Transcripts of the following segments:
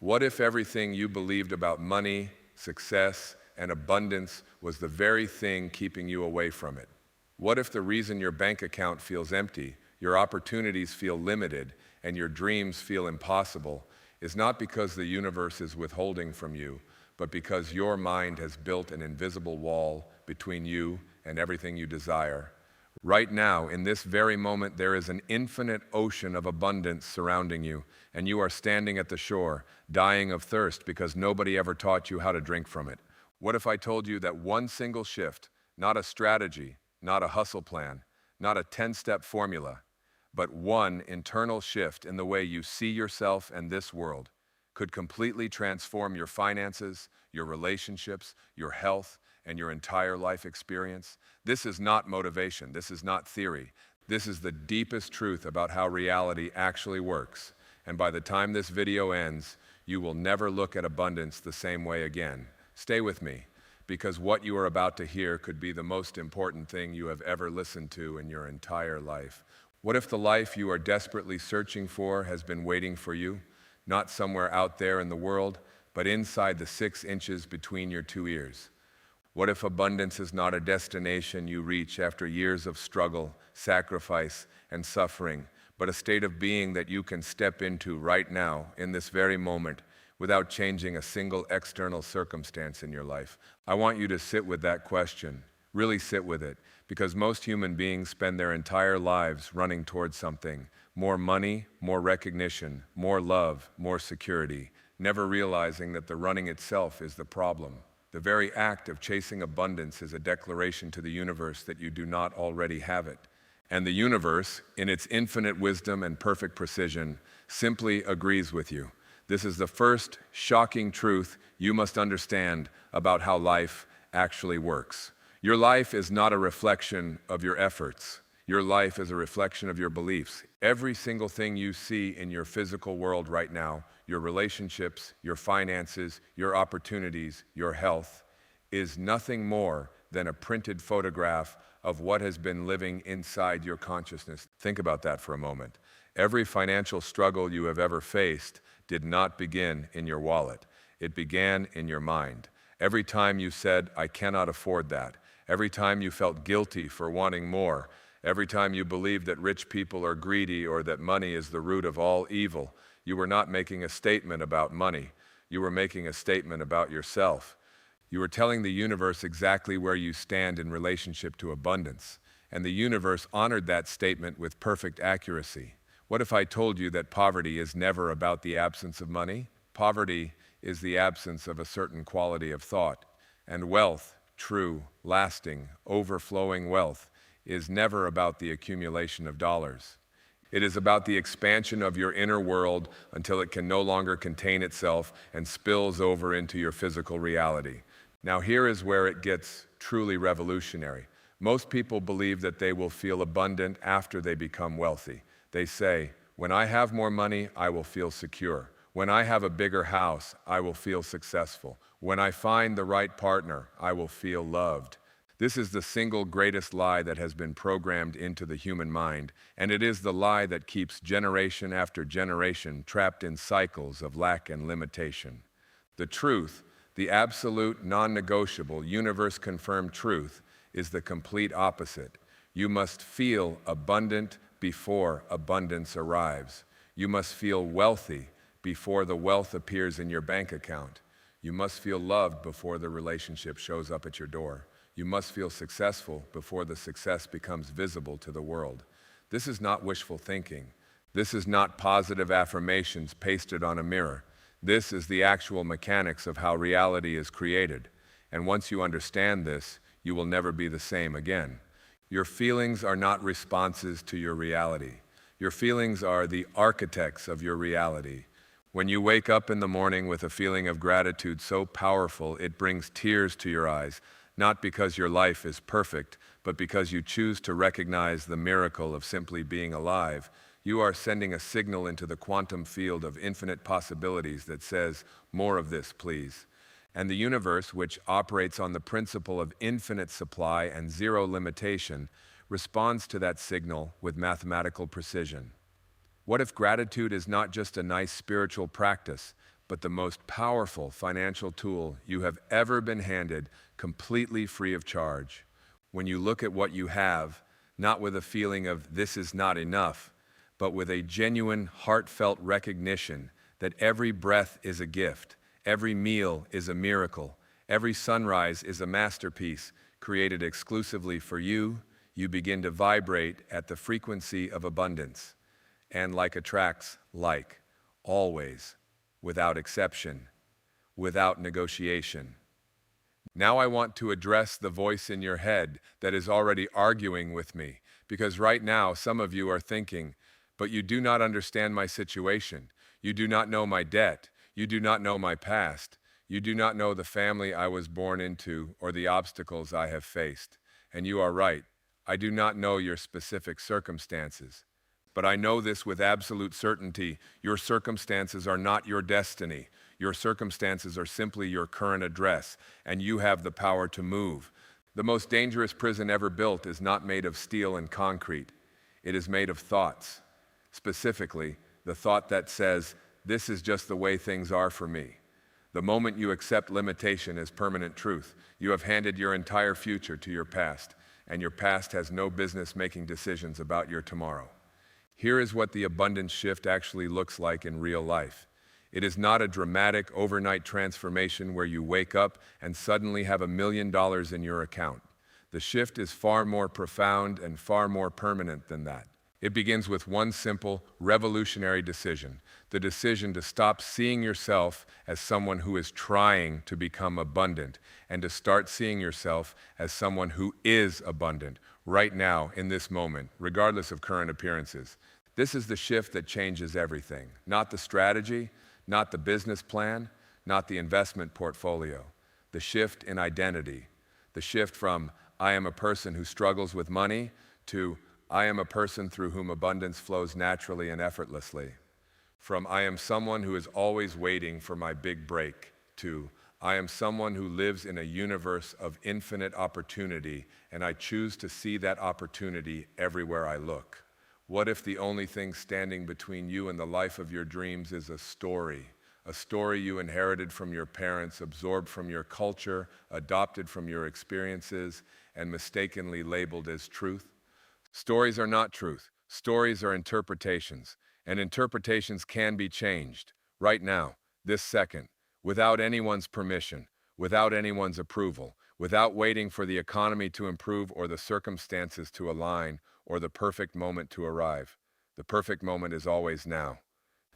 What if everything you believed about money, success, and abundance was the very thing keeping you away from it? What if the reason your bank account feels empty, your opportunities feel limited, and your dreams feel impossible is not because the universe is withholding from you, but because your mind has built an invisible wall between you and everything you desire? Right now, in this very moment, there is an infinite ocean of abundance surrounding you, and you are standing at the shore, dying of thirst because nobody ever taught you how to drink from it. What if I told you that one single shift, not a strategy, not a hustle plan, not a 10-step formula, but one internal shift in the way you see yourself and this world could completely transform your finances, your relationships, your health, and your entire life experience? This is not motivation. This is not theory. This is the deepest truth about how reality actually works. And by the time this video ends, you will never look at abundance the same way again. Stay with me, because what you are about to hear could be the most important thing you have ever listened to in your entire life. What if the life you are desperately searching for has been waiting for you, not somewhere out there in the world, but inside the 6 inches between your 2 ears? What if abundance is not a destination you reach after years of struggle, sacrifice, and suffering, but a state of being that you can step into right now, in this very moment, without changing a single external circumstance in your life? I want you to sit with that question. Really sit with it, because most human beings spend their entire lives running towards something: more money, more recognition, more love, more security, never realizing that the running itself is the problem. The very act of chasing abundance is a declaration to the universe that you do not already have it. And the universe, in its infinite wisdom and perfect precision, simply agrees with you. This is the first shocking truth you must understand about how life actually works. Your life is not a reflection of your efforts. Your life is a reflection of your beliefs. Every single thing you see in your physical world right now, your relationships, your finances, your opportunities, your health, is nothing more than a printed photograph of what has been living inside your consciousness. Think about that for a moment. Every financial struggle you have ever faced did not begin in your wallet. It began in your mind. Every time you said, "I cannot afford that," every time you felt guilty for wanting more, every time you believed that rich people are greedy or that money is the root of all evil, you were not making a statement about money. You were making a statement about yourself. You were telling the universe exactly where you stand in relationship to abundance, and the universe honored that statement with perfect accuracy. What if I told you that poverty is never about the absence of money? Poverty is the absence of a certain quality of thought, and wealth, true, lasting, overflowing wealth, is never about the accumulation of dollars. It is about the expansion of your inner world until it can no longer contain itself and spills over into your physical reality. Now here is where it gets truly revolutionary. Most people believe that they will feel abundant after they become wealthy. They say, "When I have more money, I will feel secure. When I have a bigger house, I will feel successful. When I find the right partner, I will feel loved." This is the single greatest lie that has been programmed into the human mind, and it is the lie that keeps generation after generation trapped in cycles of lack and limitation. The truth, the absolute, non-negotiable, universe-confirmed truth, is the complete opposite. You must feel abundant before abundance arrives. You must feel wealthy before the wealth appears in your bank account. You must feel loved before the relationship shows up at your door. You must feel successful before the success becomes visible to the world. This is not wishful thinking. This is not positive affirmations pasted on a mirror. This is the actual mechanics of how reality is created. And once you understand this, you will never be the same again. Your feelings are not responses to your reality. Your feelings are the architects of your reality. When you wake up in the morning with a feeling of gratitude so powerful it brings tears to your eyes, not because your life is perfect, but because you choose to recognize the miracle of simply being alive, you are sending a signal into the quantum field of infinite possibilities that says, "More of this, please." And the universe, which operates on the principle of infinite supply and zero limitation, responds to that signal with mathematical precision. What if gratitude is not just a nice spiritual practice, but the most powerful financial tool you have ever been handed, completely free of charge. When you look at what you have, not with a feeling of this is not enough, but with a genuine, heartfelt recognition that every breath is a gift, every meal is a miracle, every sunrise is a masterpiece created exclusively for you, you begin to vibrate at the frequency of abundance. And like attracts like, always, without exception, without negotiation. Now I want to address the voice in your head that is already arguing with me, because right now some of you are thinking, but you do not understand my situation. You do not know my debt. You do not know my past. You do not know the family I was born into or the obstacles I have faced. And you are right. I do not know your specific circumstances. But I know this with absolute certainty. Your circumstances are not your destiny. Your circumstances are simply your current address, and you have the power to move. The most dangerous prison ever built is not made of steel and concrete. It is made of thoughts. Specifically, the thought that says, this is just the way things are for me. The moment you accept limitation as permanent truth, you have handed your entire future to your past, and your past has no business making decisions about your tomorrow. Here is what the abundance shift actually looks like in real life. It is not a dramatic overnight transformation where you wake up and suddenly have $1 million in your account. The shift is far more profound and far more permanent than that. It begins with one simple, revolutionary decision: the decision to stop seeing yourself as someone who is trying to become abundant and to start seeing yourself as someone who is abundant right now in this moment, regardless of current appearances. This is the shift that changes everything, not the strategy, not the business plan, not the investment portfolio. The shift in identity, the shift from I am a person who struggles with money to I am a person through whom abundance flows naturally and effortlessly. From I am someone who is always waiting for my big break to I am someone who lives in a universe of infinite opportunity, and I choose to see that opportunity everywhere I look. What if the only thing standing between you and the life of your dreams is a story you inherited from your parents, absorbed from your culture, adopted from your experiences, and mistakenly labeled as truth? Stories are not truth. Stories are interpretations, and interpretations can be changed right now, this second, without anyone's permission, without anyone's approval, without waiting for the economy to improve or the circumstances to align or the perfect moment to arrive. The perfect moment is always now.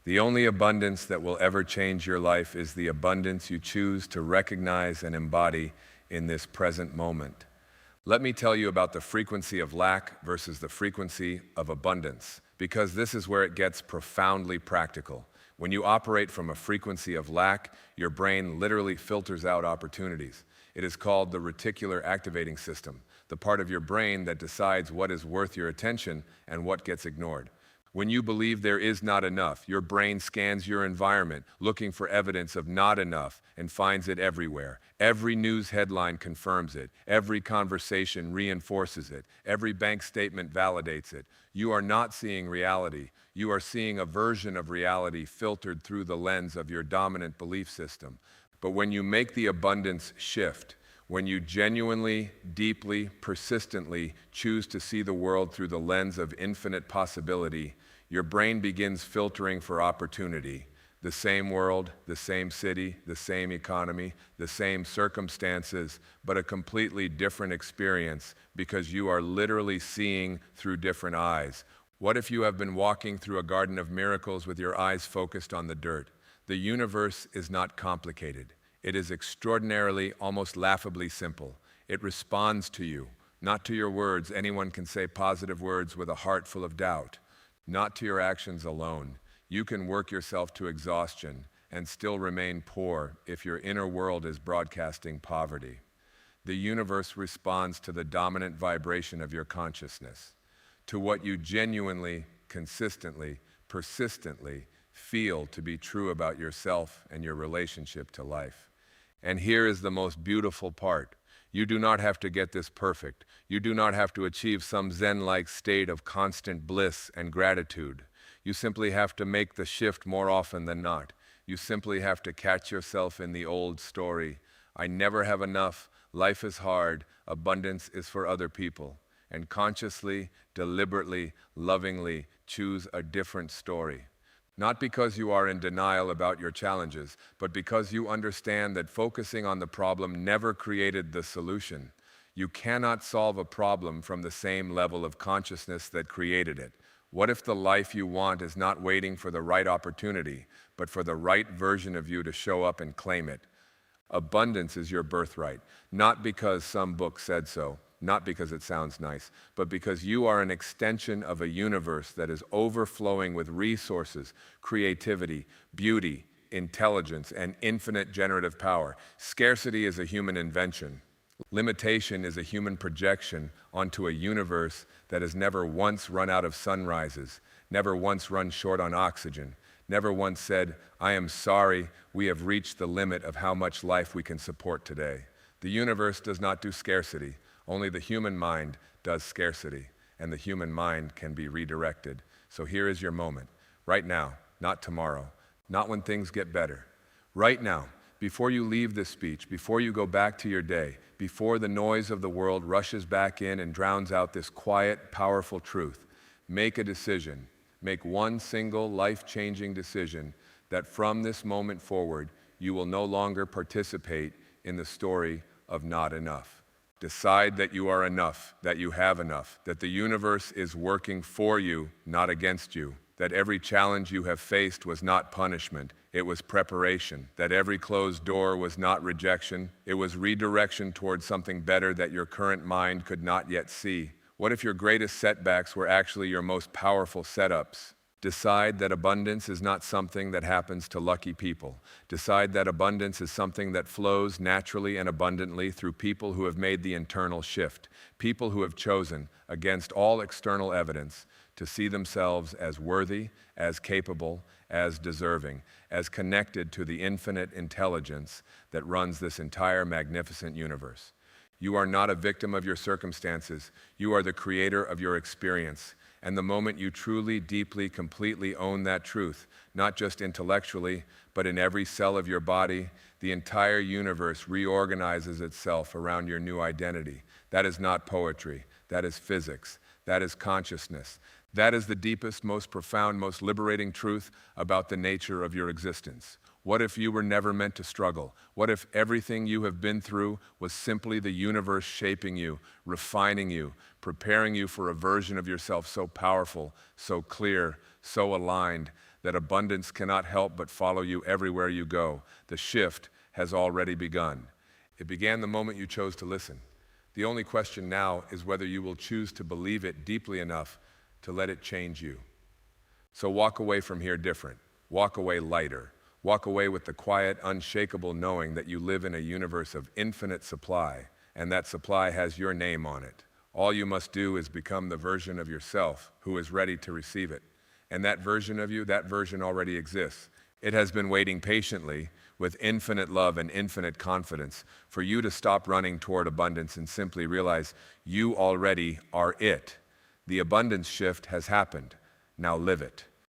The only abundance that will ever change your life is the abundance you choose to recognize and embody in this present moment. Let me tell you about the frequency of lack versus the frequency of abundance, because this is where it gets profoundly practical. When you operate from a frequency of lack, your brain literally filters out opportunities. It is called the reticular activating system, the part of your brain that decides what is worth your attention and what gets ignored. When you believe there is not enough, your brain scans your environment, looking for evidence of not enough, and finds it everywhere. Every news headline confirms it. Every conversation reinforces it. Every bank statement validates it. You are not seeing reality. You are seeing a version of reality filtered through the lens of your dominant belief system. But when you make the abundance shift, when you genuinely, deeply, persistently choose to see the world through the lens of infinite possibility, your brain begins filtering for opportunity. The same world, the same city, the same economy, the same circumstances, but a completely different experience because you are literally seeing through different eyes. What if you have been walking through a garden of miracles with your eyes focused on the dirt? The universe is not complicated. It is extraordinarily, almost laughably simple. It responds to you, not to your words. Anyone can say positive words with a heart full of doubt, not to your actions alone. You can work yourself to exhaustion and still remain poor if your inner world is broadcasting poverty. The universe responds to the dominant vibration of your consciousness, to what you genuinely, consistently, persistently feel to be true about yourself and your relationship to life. And here is the most beautiful part. You do not have to get this perfect. You do not have to achieve some Zen-like state of constant bliss and gratitude. You simply have to make the shift more often than not. You simply have to catch yourself in the old story. I never have enough, life is hard, abundance is for other people. And consciously, deliberately, lovingly choose a different story. Not because you are in denial about your challenges, but because you understand that focusing on the problem never created the solution. You cannot solve a problem from the same level of consciousness that created it. What if the life you want is not waiting for the right opportunity, but for the right version of you to show up and claim it? Abundance is your birthright, not because some book said so, not because it sounds nice, but because you are an extension of a universe that is overflowing with resources, creativity, beauty, intelligence, and infinite generative power. Scarcity is a human invention. Limitation is a human projection onto a universe that has never once run out of sunrises, never once run short on oxygen, never once said, I am sorry, we have reached the limit of how much life we can support today. The universe does not do scarcity. Only the human mind does scarcity, and the human mind can be redirected. So here is your moment, right now, not tomorrow, not when things get better. Right now, before you leave this speech, before you go back to your day, before the noise of the world rushes back in and drowns out this quiet, powerful truth, make a decision. Make one single life-changing decision that from this moment forward, you will no longer participate in the story of not enough. Decide that you are enough, that you have enough, that the universe is working for you, not against you, that every challenge you have faced was not punishment, it was preparation, that every closed door was not rejection, it was redirection towards something better that your current mind could not yet see. What if your greatest setbacks were actually your most powerful setups? Decide that abundance is not something that happens to lucky people. Decide that abundance is something that flows naturally and abundantly through people who have made the internal shift, people who have chosen, against all external evidence, to see themselves as worthy, as capable, as deserving, as connected to the infinite intelligence that runs this entire magnificent universe. You are not a victim of your circumstances. You are the creator of your experience. And the moment you truly, deeply, completely own that truth, not just intellectually, but in every cell of your body, the entire universe reorganizes itself around your new identity. That is not poetry. That is physics. That is consciousness. That is the deepest, most profound, most liberating truth about the nature of your existence. What if you were never meant to struggle? What if everything you have been through was simply the universe shaping you, refining you, preparing you for a version of yourself so powerful, so clear, so aligned, that abundance cannot help but follow you everywhere you go? The shift has already begun. It began the moment you chose to listen. The only question now is whether you will choose to believe it deeply enough to let it change you. So walk away from here different. Walk away lighter. Walk away with the quiet, unshakable knowing that you live in a universe of infinite supply, and that supply has your name on it. All you must do is become the version of yourself who is ready to receive it. And that version of you, that version already exists. It has been waiting patiently, with infinite love and infinite confidence, for you to stop running toward abundance and simply realize you already are it. The abundance shift has happened. Now live it.